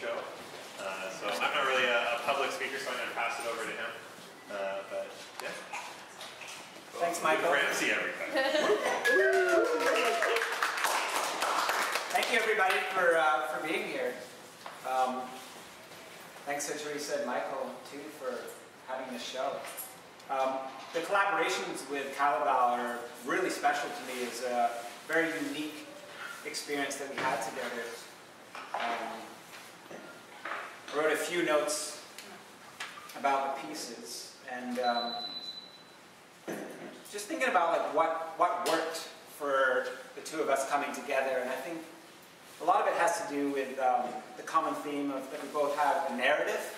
show. So I'm not really a public speaker, so I'm going to pass it over to him. But yeah. So thanks, Michael. Ramsey, everybody. Thank you, everybody, for being here. Thanks to Teresa and Michael, too, for having this show. The collaborations with Qavavau are really special to me. It's a very unique experience that we had together. I wrote a few notes about the pieces, and just thinking about like what worked for the two of us coming together. And I think a lot of it has to do with the common theme of that we both have a narrative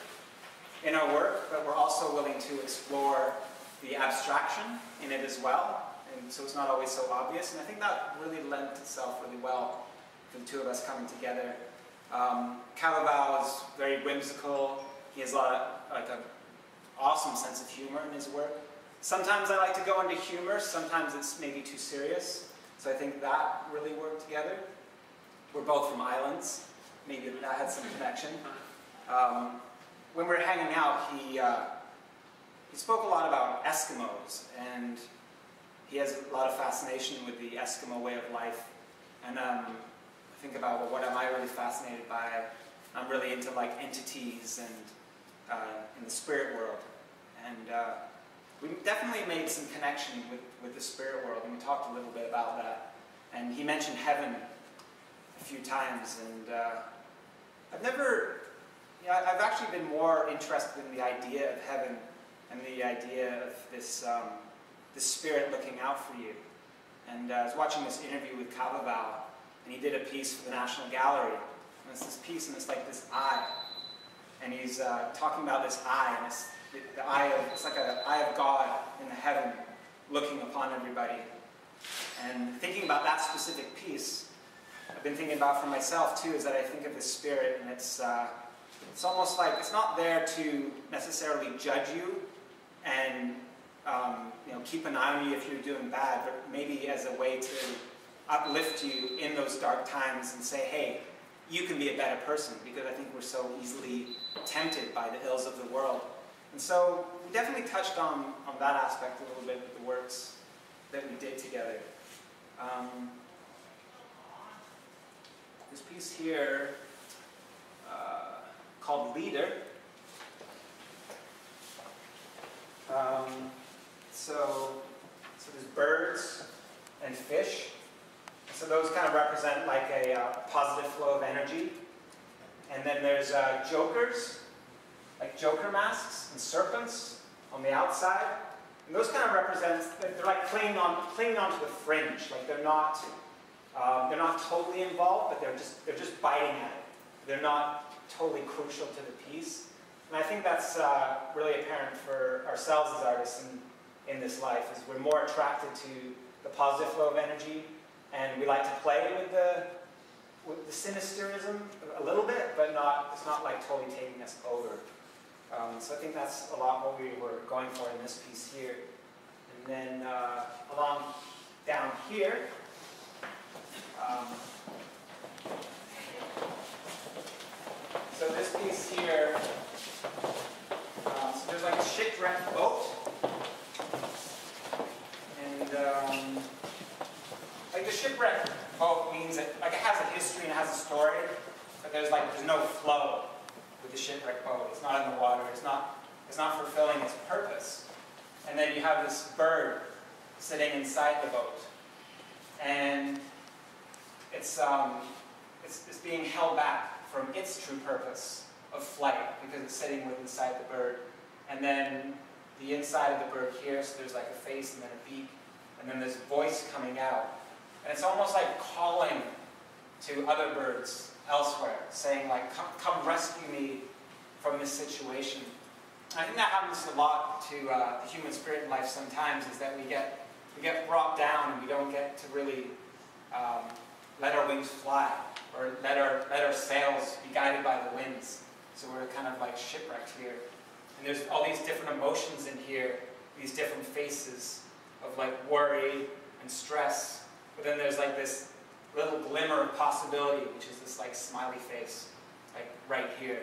in our work, but we're also willing to explore the abstraction in it as well. And so it's not always so obvious. And I think that really lent itself really well for the two of us coming together. Qavavau is very whimsical. He has a lot of, like, an awesome sense of humor in his work. Sometimes I like to go into humor, sometimes it's maybe too serious. So I think that really worked together. We're both from islands. Maybe that had some connection. When we were hanging out, he spoke a lot about Eskimos, and he has a lot of fascination with the Eskimo way of life. And I think about, well, what am I really fascinated by? I'm really into like entities and in the spirit world. And we definitely made some connection with the spirit world, and we talked a little bit about that. And he mentioned heaven a few times, and I've actually been more interested in the idea of heaven and the idea of this spirit looking out for you. And I was watching this interview with Qavavau, and he did a piece for the National Gallery. And it's this piece, and it's like this eye. And he's talking about this eye, and it's like an eye of God in the heaven looking upon everybody. And thinking about that specific piece, I've been thinking about for myself too, is that I think of the spirit, and it's almost like it's not there to necessarily judge you and keep an eye on you if you're doing bad, but maybe as a way to uplift you in those dark times and say, hey, you can be a better person, because I think we're so easily tempted by the ills of the world. And so we definitely touched on that aspect a little bit with the works that we did together. This piece here called Leader. So there's birds and fish. So those kind of represent like a positive flow of energy. And then there's jokers, like joker masks and serpents on the outside. And those kind of represent, they're like clinging onto the fringe. Like they're not totally involved, but they're just biting at it. They're not totally crucial to the piece. And I think that's really apparent for ourselves as artists in this life, is we're more attracted to the positive flow of energy, and we like to play with the sinisterism a little bit, but it's not like totally taking us over. So I think that's a lot what we were going for in this piece here. And then along down here, so this piece here, so there's like a shipwrecked boat, and like the shipwrecked boat means that like it has a history and it has a story, but there's no flow with the shipwrecked boat. It's not in the water. It's not fulfilling its purpose. And then you have this bird sitting inside the boat, and it's being held back from its true purpose of flight because it's sitting inside the bird. And then the inside of the bird here, so there's like a face and then a beak, and then this voice coming out. And it's almost like calling to other birds elsewhere, saying like, come rescue me from this situation. And I think that happens a lot to the human spirit in life sometimes, is that we get brought down and we don't get to really let our wings fly, or let our sails be guided by the winds. So we're kind of like shipwrecked here. And there's all these different emotions in here, these different faces of like worry and stress. But then there's like this little glimmer of possibility, which is this like smiley face. like right here.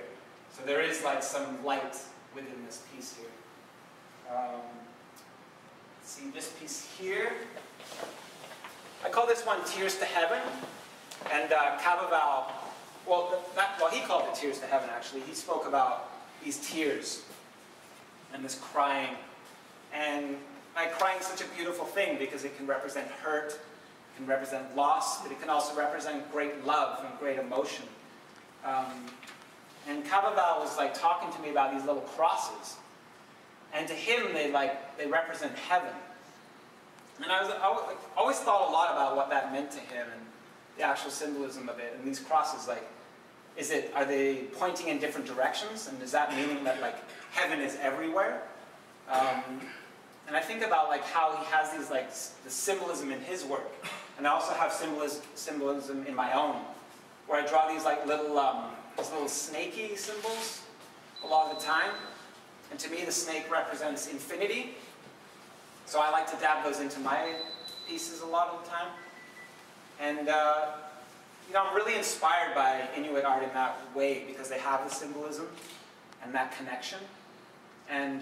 So there is like some light within this piece here. See this piece here? I call this one Tears to Heaven. And Qavavau, well, he called it Tears to Heaven actually. He spoke about these tears and this crying. And crying is such a beautiful thing because it can represent hurt, it can represent loss, but it can also represent great love and great emotion. And Qavavau was like talking to me about these little crosses. And to him, they represent heaven. And I always thought a lot about what that meant to him and the actual symbolism of it. And these crosses, like, are they pointing in different directions? And does that mean that like heaven is everywhere? And I think about like how he has these like the symbolism in his work, and I also have symbolism in my own, where I draw these like little snaky symbols a lot of the time. And to me, the snake represents infinity. So I like to dab those into my pieces a lot of the time. And you know, I'm really inspired by Inuit art in that way because they have the symbolism and that connection. And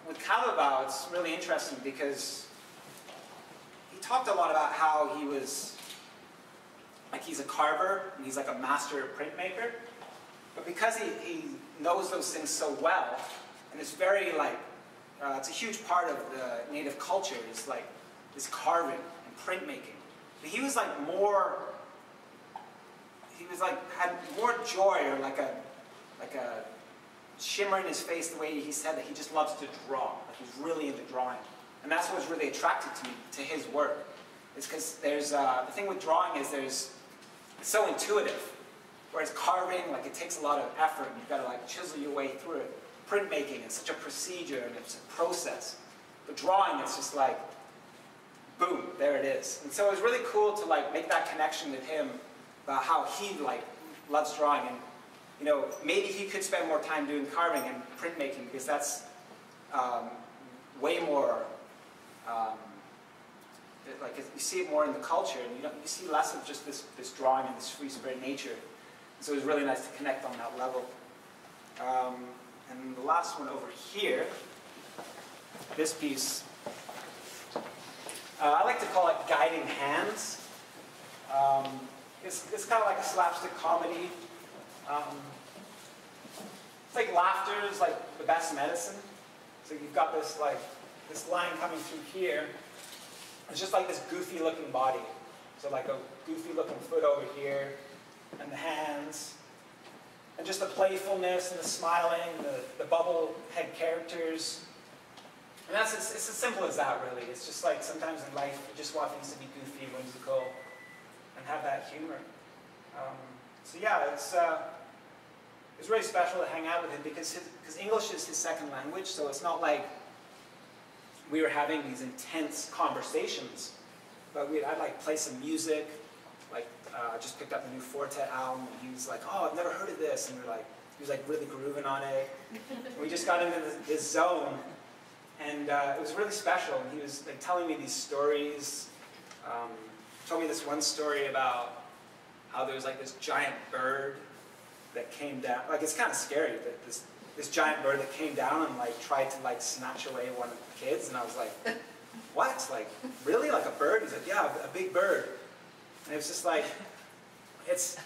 with Qavavau, it's really interesting because he talked a lot about how he was, like he's a carver and he's like a master printmaker. But because he knows those things so well, and it's very like, it's a huge part of the native culture, is like this carving and printmaking. But he was like had more joy or like a shimmer in his face the way he said that he just loves to draw. Like he's really into drawing. And that's what was really attracted to me to his work. It's because there's, the thing with drawing is it's so intuitive. Whereas carving, like it takes a lot of effort and you've got to like chisel your way through it. Printmaking is such a procedure and it's a process. But drawing, it's just like, boom, there it is. And so it was really cool to like make that connection with him about how he like loves drawing. And you know, maybe he could spend more time doing carving and printmaking because that's way more, like you see it more in the culture, and you see less of just this drawing and this free spirit nature. And so it was really nice to connect on that level. And the last one over here, this piece, I like to call it Guiding Hands. It's kind of like a slapstick comedy. It's like laughter is like the best medicine. So you've got this line coming through here. It's just like this goofy looking body. So like a goofy looking foot over here, and the hands, and just the playfulness and the smiling, the bubble head characters. And it's as simple as that really. It's just like sometimes in life you just want things to be goofy, whimsical, and have that humor. So yeah, it's really special to hang out with him because English is his second language, so it's not like we were having these intense conversations, but I'd like play some music, like just picked up the new Forte album, and he was like, oh, I've never heard of this, and he was like really grooving on it. And we just got into this zone, and it was really special. And he was like telling me these stories. Told me this one story about how there was like this giant bird that came down. Like it's kind of scary, but this giant bird that came down and like tried to like snatch away one of the kids, and I was like, what? Like really? Like a bird? He's like, yeah, a big bird. And it was just like, it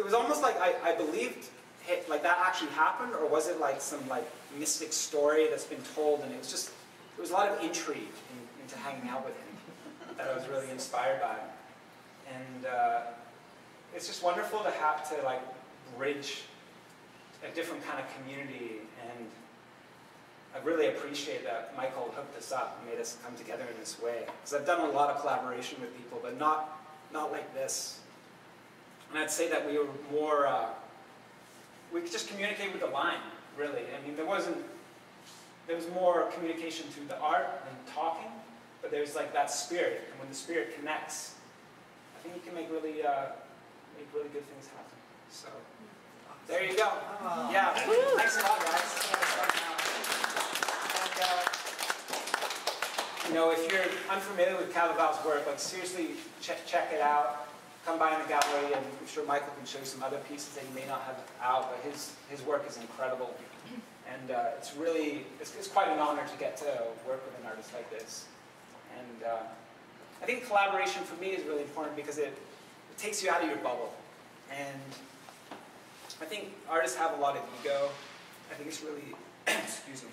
was almost like I believed like that actually happened, or was it like some like mystic story that's been told? And it was a lot of intrigue into hanging out with him that I was really inspired by. And it's just wonderful to have to like bridge a different kind of community, and I really appreciate that Michael hooked us up and made us come together in this way. Because I've done a lot of collaboration with people, but not like this. And I'd say that we were more, we could just communicate with the line, really. I mean, there was more communication through the art and talking, but there's like that spirit, and when the spirit connects, I think you can make really good things happen. So. There you go. Oh. Yeah. Thanks a lot, guys. And, you know, if you're unfamiliar with Qavavau's work, like seriously, check it out. come by in the gallery, and I'm sure Michael can show you some other pieces that he may not have out, but his work is incredible. And it's really, it's quite an honor to get to work with an artist like this. And I think collaboration for me is really important because it takes you out of your bubble. And I think artists have a lot of ego. I think it's really, excuse me,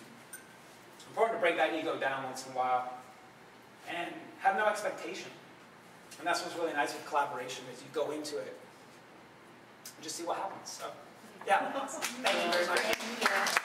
important to break that ego down once in a while and have no expectation. And that's what's really nice with collaboration is you go into it and just see what happens. So, yeah, thank you very much.